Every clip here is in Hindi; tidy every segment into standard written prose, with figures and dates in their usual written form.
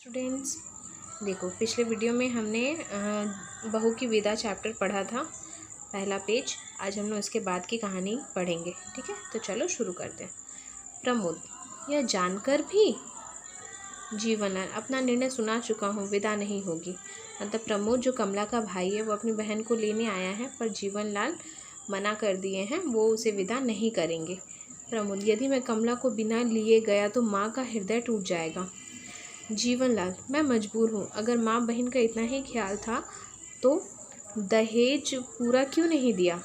स्टूडेंट्स, देखो पिछले वीडियो में हमने बहू की विदा चैप्टर पढ़ा था, पहला पेज। आज हम लोग इसके बाद की कहानी पढ़ेंगे, ठीक है। तो चलो शुरू करते हैं। प्रमोद, यह जानकर भी जीवनलाल, अपना निर्णय सुना चुका हूँ, विदा नहीं होगी। मतलब प्रमोद जो कमला का भाई है वो अपनी बहन को लेने आया है, पर जीवनलाल मना कर दिए हैं, वो उसे विदा नहीं करेंगे। प्रमोद, यदि मैं कमला को बिना लिए गया तो माँ का हृदय टूट जाएगा। जीवनलाल, मैं मजबूर हूँ। अगर माँ बहन का इतना ही ख्याल था तो दहेज पूरा क्यों नहीं दिया।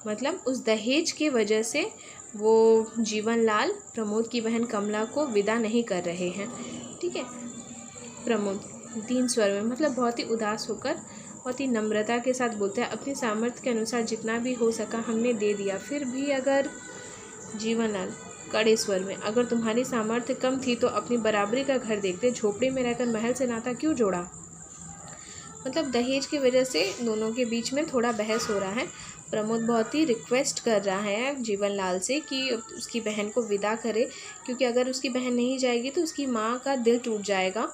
मतलब उस दहेज के वजह से वो जीवनलाल प्रमोद की बहन कमला को विदा नहीं कर रहे हैं, ठीक है। प्रमोद दीन स्वर में, मतलब बहुत ही उदास होकर, बहुत ही नम्रता के साथ बोलते हैं, अपनी सामर्थ्य के अनुसार जितना भी हो सका हमने दे दिया, फिर भी अगर। जीवनलाल कड़े स्वर में, अगर तुम्हारी सामर्थ्य कम थी तो अपनी बराबरी का घर देखते, झोपड़ी में रहकर महल से नाता क्यों जोड़ा। मतलब दहेज की वजह से दोनों के बीच में थोड़ा बहस हो रहा है। प्रमोद बहुत ही रिक्वेस्ट कर रहा है जीवनलाल से कि उसकी बहन को विदा करे, क्योंकि अगर उसकी बहन नहीं जाएगी तो उसकी माँ का दिल टूट जाएगा।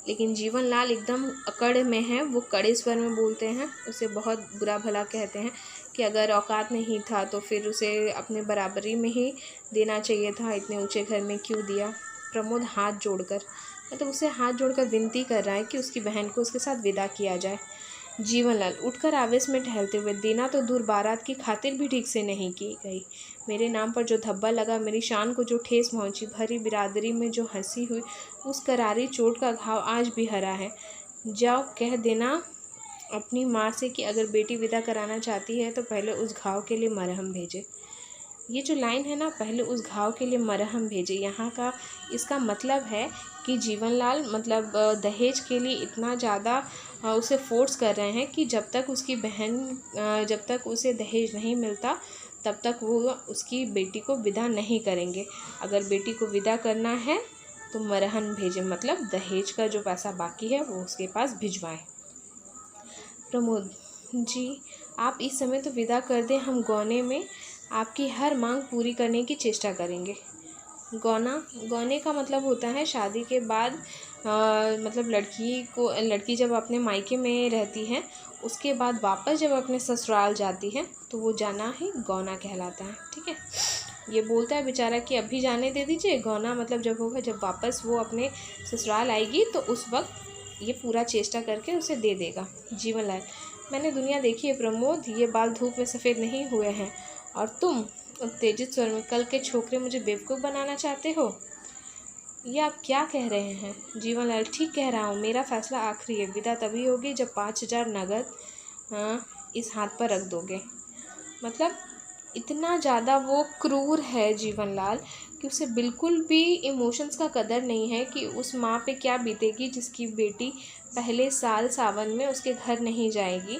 लेकिन जीवनलाल एकदम अकड़ में है, वो कड़े स्वर में बोलते हैं, उसे बहुत बुरा भला कहते हैं कि अगर औकात नहीं था तो फिर उसे अपने बराबरी में ही देना चाहिए था, इतने ऊंचे घर में क्यों दिया। प्रमोद हाथ जोड़कर, मतलब उसे हाथ जोड़कर विनती कर रहा है कि उसकी बहन को उसके साथ विदा किया जाए। जीवनलाल उठकर आवेश में टहलते हुए, देना तो दूर बारात की खातिर भी ठीक से नहीं की गई। मेरे नाम पर जो धब्बा लगा, मेरी शान को जो ठेस पहुंची, भरी बिरादरी में जो हंसी हुई, उस करारी चोट का घाव आज भी हरा है। जाओ कह देना अपनी माँ से कि अगर बेटी विदा कराना चाहती है तो पहले उस घाव के लिए मरहम भेजे। ये जो लाइन है ना, पहले उस घाव के लिए मरहम भेजे, यहाँ का इसका मतलब है कि जीवनलाल मतलब दहेज के लिए इतना ज़्यादा उसे फोर्स कर रहे हैं कि जब तक उसकी बहन जब तक उसे दहेज नहीं मिलता तब तक वो उसकी बेटी को विदा नहीं करेंगे। अगर बेटी को विदा करना है तो मरहम भेजे, मतलब दहेज का जो पैसा बाकी है वो उसके पास भिजवाएं। प्रमोद जी, आप इस समय तो विदा कर दें, हम गौने में आपकी हर मांग पूरी करने की चेष्टा करेंगे। गौने का मतलब होता है शादी के बाद मतलब लड़की जब अपने मायके में रहती है उसके बाद वापस जब अपने ससुराल जाती है तो वो जाना ही गौना कहलाता है, ठीक है। ये बोलता है बेचारा कि अभी जाने दे दीजिए, गौना मतलब जब होगा, जब वापस वो अपने ससुराल आएगी तो उस वक्त ये पूरा चेष्टा करके उसे दे देगा। जीवनलाल, मैंने दुनिया देखी है प्रमोद, ये बाल धूप में सफ़ेद नहीं हुए हैं। और तुम, उत्तेजित स्वर में, कल के छोकरे मुझे बेवकूफ़ बनाना चाहते हो। ये आप क्या कह रहे हैं। जीवनलाल, ठीक कह रहा हूँ, मेरा फैसला आखिरी है, विदा तभी होगी जब 5,000 नगद इस हाथ पर रख दोगे। मतलब इतना ज़्यादा वो क्रूर है जीवनलाल कि उसे बिल्कुल भी इमोशंस का कदर नहीं है कि उस माँ पे क्या बीतेगी जिसकी बेटी पहले साल सावन में उसके घर नहीं जाएगी।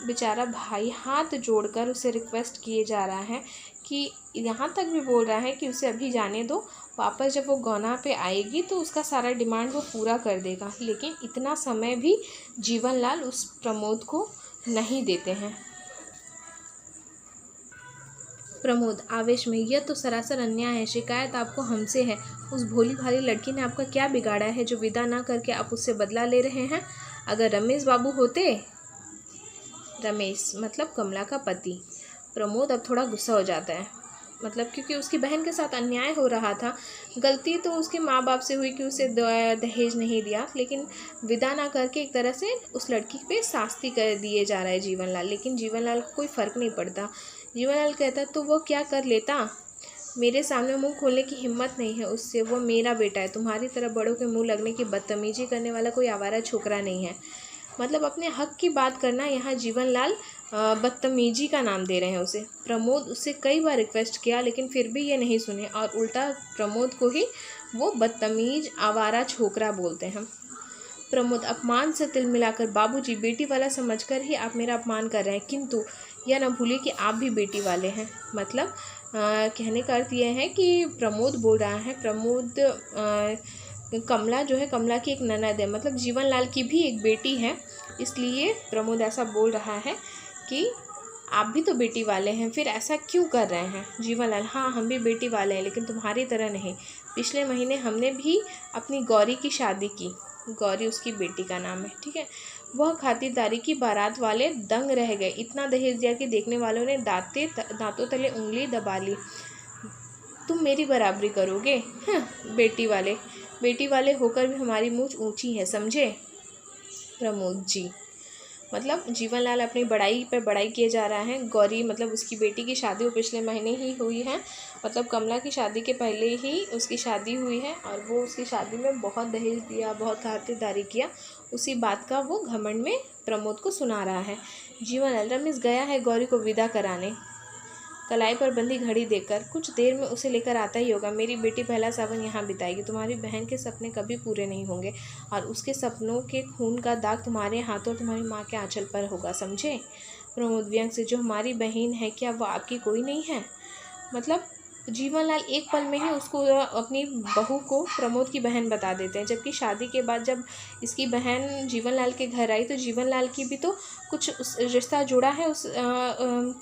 बेचारा भाई हाथ जोड़कर उसे रिक्वेस्ट किए जा रहा है कि यहाँ तक भी बोल रहा है कि उसे अभी जाने दो, वापस जब वो गौना पे आएगी तो उसका सारा डिमांड वो पूरा कर देगा। लेकिन इतना समय भी जीवनलाल उस प्रमोद को नहीं देते हैं। प्रमोद आवेश में, यह तो सरासर अन्याय है, शिकायत आपको हमसे है। उस भोली भाली लड़की ने आपका क्या बिगाड़ा है जो विदा ना करके आप उससे बदला ले रहे हैं। अगर रमेश बाबू होते, रमेश मतलब कमला का पति। प्रमोद अब थोड़ा गुस्सा हो जाता है, मतलब क्योंकि उसकी बहन के साथ अन्याय हो रहा था। गलती तो उसके माँ बाप से हुई कि उसे दहेज नहीं दिया, लेकिन विदा ना करके एक तरह से उस लड़की पे शास्ति कर दिए जा रहा है जीवनलाल। लेकिन जीवनलाल को कोई फ़र्क नहीं पड़ता। जीवनलाल कहता तो वो क्या कर लेता, मेरे सामने मुंह खोलने की हिम्मत नहीं है उससे, वो मेरा बेटा है। तुम्हारी तरह बड़ों के मुंह लगने की बदतमीजी करने वाला कोई आवारा छोकरा नहीं है। मतलब अपने हक की बात करना, यहाँ जीवनलाल बदतमीजी का नाम दे रहे हैं उसे। प्रमोद उससे कई बार रिक्वेस्ट किया लेकिन फिर भी ये नहीं सुने और उल्टा प्रमोद को ही वो बदतमीज आवारा छोकरा बोलते हैं। प्रमोद अपमान से तिल मिलाकर, बाबूजी बेटी वाला समझकर ही आप मेरा अपमान कर रहे हैं, किंतु यह न भूलिए कि आप भी बेटी वाले हैं। मतलब कहने का अर्थ यह है कि प्रमोद बोल रहा है, कमला जो है, कमला की एक ननद है, मतलब जीवनलाल की भी एक बेटी है, इसलिए प्रमोद ऐसा बोल रहा है कि आप भी तो बेटी वाले हैं, फिर ऐसा क्यों कर रहे हैं। जीवनलाल, हाँ हम भी बेटी वाले हैं, लेकिन तुम्हारी तरह नहीं। पिछले महीने हमने भी अपनी गौरी की शादी की, गौरी उसकी बेटी का नाम है, ठीक है। वह खातिरदारी की बारात वाले दंग रह गए। इतना दहेज दिया कि देखने वालों ने दांतों तले उंगली दबा ली। तुम मेरी बराबरी करोगे? बेटी वाले होकर भी हमारी मूंछ ऊंची है, समझे? प्रमोद जी, मतलब जीवनलाल अपनी बड़ाई पर बड़ाई किए जा रहा है। गौरी मतलब उसकी बेटी की शादी वो पिछले महीने ही हुई है, मतलब कमला की शादी के पहले ही उसकी शादी हुई है और वो उसकी शादी में बहुत दहेज दिया, बहुत खातिरदारी किया। उसी बात का वो घमंड में प्रमोद को सुना रहा है। जीवनलाल, रमेश गया है गौरी को विदा कराने, कलाई पर बंधी घड़ी देखकर। कुछ देर में उसे लेकर आता ही होगा। मेरी बेटी पहला सावन यहाँ बिताएगी। तुम्हारी बहन के सपने कभी पूरे नहीं होंगे और उसके सपनों के खून का दाग तुम्हारे हाथों और तुम्हारी माँ के आंचल पर होगा, समझे? प्रमोद व्यंग से, जो हमारी बहन है क्या वो आपकी कोई नहीं है? मतलब जीवनलाल एक पल में ही उसको अपनी बहू को प्रमोद की बहन बता देते हैं, जबकि शादी के बाद जब इसकी बहन जीवनलाल के घर आई तो जीवनलाल की भी तो कुछ उस रिश्ता जुड़ा है उस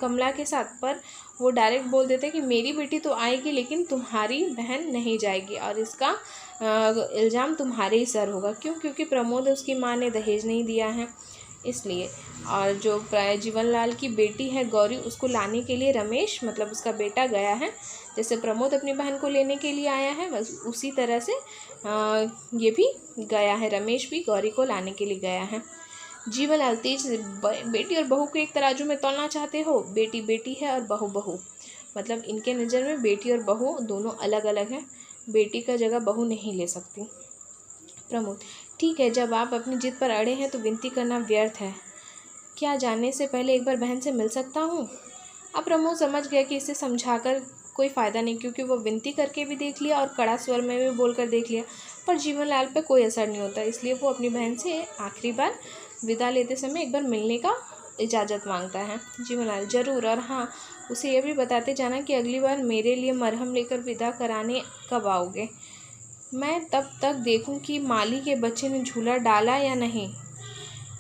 कमला के साथ, पर वो डायरेक्ट बोल देते हैं कि मेरी बेटी तो आएगी लेकिन तुम्हारी बहन नहीं जाएगी और इसका इल्ज़ाम तुम्हारे ही सर होगा। क्यों? क्योंकि प्रमोद उसकी माँ ने दहेज नहीं दिया है इसलिए। और जो जीवनलाल की बेटी है गौरी, उसको लाने के लिए रमेश मतलब उसका बेटा गया है। जैसे प्रमोद अपनी बहन को लेने के लिए आया है बस उसी तरह से ये भी गया है, रमेश भी गौरी को लाने के लिए गया है। जीवनलाल तेज, बेटी और बहू को एक तराजू में तौलना चाहते हो? बेटी बेटी है और बहू बहू, मतलब इनके नज़र में बेटी और बहू दोनों अलग अलग हैं। बेटी का जगह बहू नहीं ले सकती। प्रमोद, ठीक है, जब आप अपनी जिद पर अड़े हैं तो विनती करना व्यर्थ है। क्या जाने से पहले एक बार बहन से मिल सकता हूँ? अब प्रमोद समझ गया कि इसे समझाकर कोई फ़ायदा नहीं, क्योंकि वो विनती करके भी देख लिया और कड़ा स्वर में भी बोलकर देख लिया, पर जीवनलाल पे कोई असर नहीं होता। इसलिए वो अपनी बहन से आखिरी बार विदा लेते समय एक बार मिलने का इजाज़त मांगता है। जीवनलाल, ज़रूर, और हाँ, उसे यह भी बताते जाना कि अगली बार मेरे लिए मरहम लेकर विदा कराने कब आओगे। मैं तब तक देखूं कि माली के बच्चे ने झूला डाला या नहीं।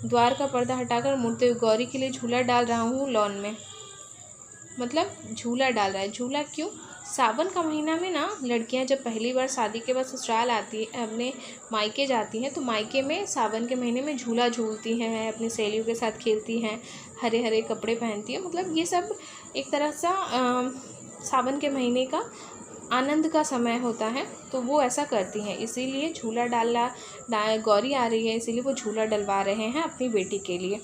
द्वार का पर्दा हटाकर मुड़ते हुए, गौरी के लिए झूला डाल रहा हूँ लॉन में। मतलब झूला डाल रहा है, झूला क्यों? सावन का महीना में ना लड़कियां जब पहली बार शादी के बाद ससुराल आती है, अपने मायके जाती हैं, तो मायके में सावन के महीने में झूला झूलती हैं, अपनी सहेलियों के साथ खेलती हैं, हरे हरे कपड़े पहनती हैं। मतलब ये सब एक तरह सा सावन के महीने का आनंद का समय होता है, तो वो ऐसा करती हैं। इसीलिए झूला गौरी आ रही है इसीलिए वो झूला डलवा रहे हैं अपनी बेटी के लिए।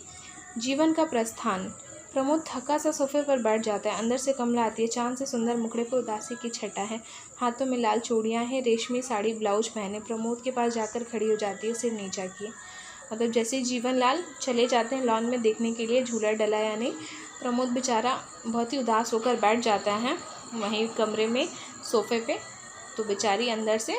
जीवन का प्रस्थान। प्रमोद थका सा सोफे पर बैठ जाता है। अंदर से कमला आती है। चांद से सुंदर मुखड़े पर उदासी की छटा है, हाथों में लाल चूड़ियाँ हैं, रेशमी साड़ी ब्लाउज पहने। प्रमोद के पास जाकर खड़ी हो जाती है, सिर नीचा किए। मतलब जैसे ही जीवनलाल चले जाते हैं लॉन में देखने के लिए झूला डला या नहीं, प्रमोद बेचारा बहुत ही उदास होकर बैठ जाता है वहीं कमरे में सोफ़े पे। तो बेचारी अंदर से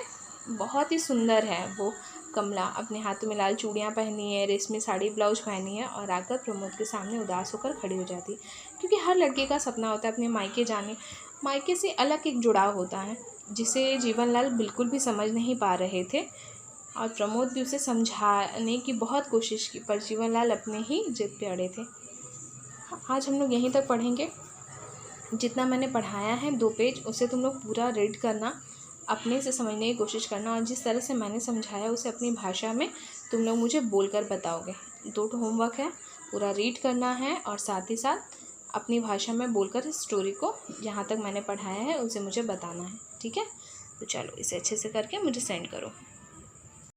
बहुत ही सुंदर है वो कमला, अपने हाथों में लाल चूड़ियाँ पहनी है, रेशमी साड़ी ब्लाउज पहनी है और आकर प्रमोद के सामने उदास होकर खड़ी हो जाती है। क्योंकि हर लड़के का सपना होता है अपने मायके जाने। मायके से अलग एक जुड़ाव होता है जिसे जीवनलाल बिल्कुल भी समझ नहीं पा रहे थे और प्रमोद भी उसे समझाने की बहुत कोशिश की, पर जीवनलाल अपने ही जिद पे अड़े थे। आज हम लोग यहीं तक पढ़ेंगे। जितना मैंने पढ़ाया है 2 पेज, उसे तुम लोग पूरा रीड करना, अपने से समझने की कोशिश करना और जिस तरह से मैंने समझाया उसे अपनी भाषा में तुम लोग मुझे बोलकर बताओगे। 2 होमवर्क है, पूरा रीड करना है और साथ ही साथ अपनी भाषा में बोलकर इस स्टोरी को जहाँ तक मैंने पढ़ाया है उसे मुझे बताना है, ठीक है? तो चलो इसे अच्छे से करके मुझे सेंड करो।